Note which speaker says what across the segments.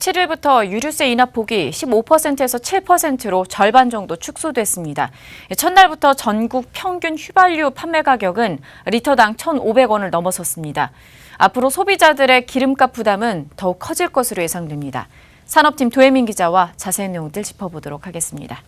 Speaker 1: 17일부터 유류세 인하폭이 15%에서 7%로 절반 정도 축소됐습니다. 첫날부터 전국 평균 휘발유 판매 가격은 리터당 1,500원을 넘어섰습니다. 앞으로 소비자들의 기름값 부담은 더욱 커질 것으로 예상됩니다. 산업팀 도혜민 기자와 자세한 내용들 짚어보도록 하겠습니다.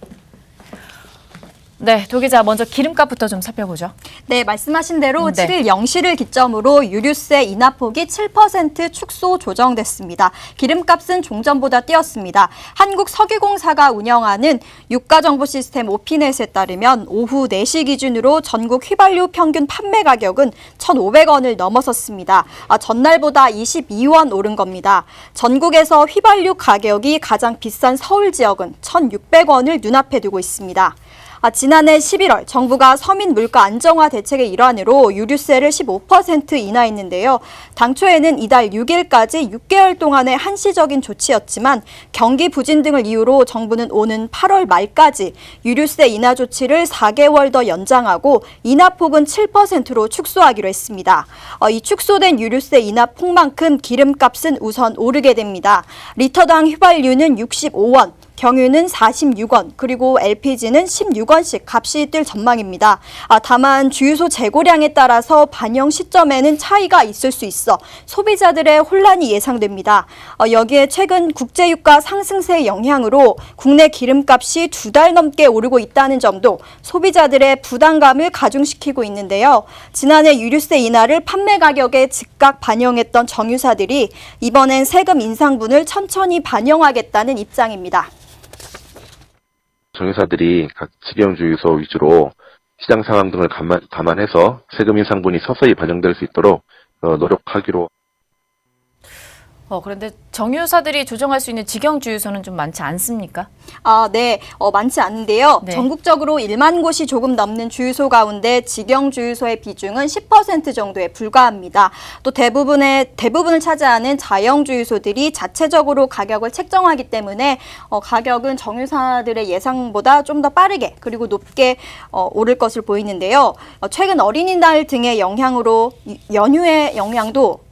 Speaker 1: 네, 도 기자 먼저 기름값부터 좀 살펴보죠.
Speaker 2: 네, 말씀하신 대로 7일 0시를 기점으로 유류세 인하폭이 7% 축소 조정됐습니다. 기름값은 종전보다 뛰었습니다. 한국석유공사가 운영하는 유가정보 시스템 오피넷에 따르면 오후 4시 기준으로 전국 휘발유 평균 판매 가격은 1,500원을 넘어섰습니다. 전날보다 22원 오른 겁니다. 전국에서 휘발유 가격이 가장 비싼 서울 지역은 1,600원을 눈앞에 두고 있습니다. 지난해 11월 정부가 서민 물가 안정화 대책의 일환으로 유류세를 15% 인하했는데요. 당초에는 이달 6일까지 6개월 동안의 한시적인 조치였지만 경기 부진 등을 이유로 정부는 오는 8월 말까지 유류세 인하 조치를 4개월 더 연장하고 인하폭은 7%로 축소하기로 했습니다. 이 축소된 유류세 인하폭만큼 기름값은 우선 오르게 됩니다. 리터당 휘발유는 65원, 경유는 46원, 그리고 LPG는 16원씩 값이 뛸 전망입니다. 다만 주유소 재고량에 따라서 반영 시점에는 차이가 있을 수 있어 소비자들의 혼란이 예상됩니다. 여기에 최근 국제유가 상승세의 영향으로 국내 기름값이 2달 넘게 오르고 있다는 점도 소비자들의 부담감을 가중시키고 있는데요. 지난해 유류세 인하를 판매 가격에 즉각 반영했던 정유사들이 이번엔 세금 인상분을 천천히 반영하겠다는 입장입니다.
Speaker 3: 정유사들이 각 직영 주유소 위주로 시장 상황 등을 감안해서 세금 인상분이 서서히 반영될 수 있도록 노력하기로.
Speaker 1: 그런데 정유사들이 조정할 수 있는 직영 주유소는 좀 많지 않습니까?
Speaker 2: 네, 많지 않은데요.
Speaker 1: 네.
Speaker 2: 전국적으로 1만 곳이 조금 넘는 주유소 가운데 직영 주유소의 비중은 10% 정도에 불과합니다. 또 대부분을 차지하는 자영 주유소들이 자체적으로 가격을 책정하기 때문에 가격은 정유사들의 예상보다 좀 더 빠르게 그리고 높게 오를 것을 보이는데요. 최근 어린이날 등의 영향으로 연휴의 영향도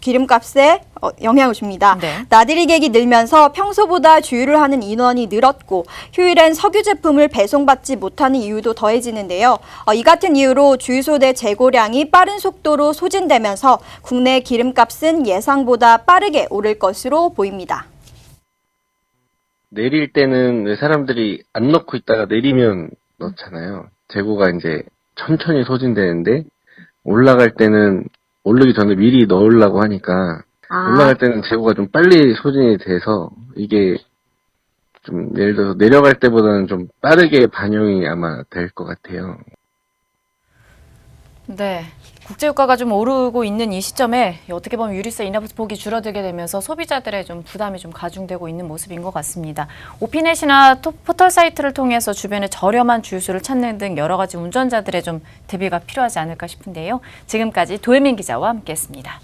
Speaker 2: 기름값에 영향을 줍니다.
Speaker 1: 네.
Speaker 2: 나들이 객이 늘면서 평소보다 주유를 하는 인원이 늘었고 휴일엔 석유 제품을 배송받지 못하는 이유도 더해지는데요. 이 같은 이유로 주유소 내 재고량이 빠른 속도로 소진되면서 국내 기름값은 예상보다 빠르게 오를 것으로 보입니다.
Speaker 4: 내릴 때는 왜 사람들이 안 넣고 있다가 내리면 넣잖아요. 재고가 이제 천천히 소진되는데 올라갈 때는 오르기 전에 미리 넣으려고 하니까 올라갈 때는 재고가 좀 빨리 소진이 돼서 이게 좀 예를 들어서 내려갈 때보다는 좀 빠르게 반영이 아마 될 것 같아요.
Speaker 1: 네. 국제유가가 좀 오르고 있는 이 시점에 어떻게 보면 유류세 인하폭이 줄어들게 되면서 소비자들의 좀 부담이 좀 가중되고 있는 모습인 것 같습니다. 오피넷이나 포털 사이트를 통해서 주변에 저렴한 주유소를 찾는 등 여러 가지 운전자들의 좀 대비가 필요하지 않을까 싶은데요. 지금까지 도혜민 기자와 함께했습니다.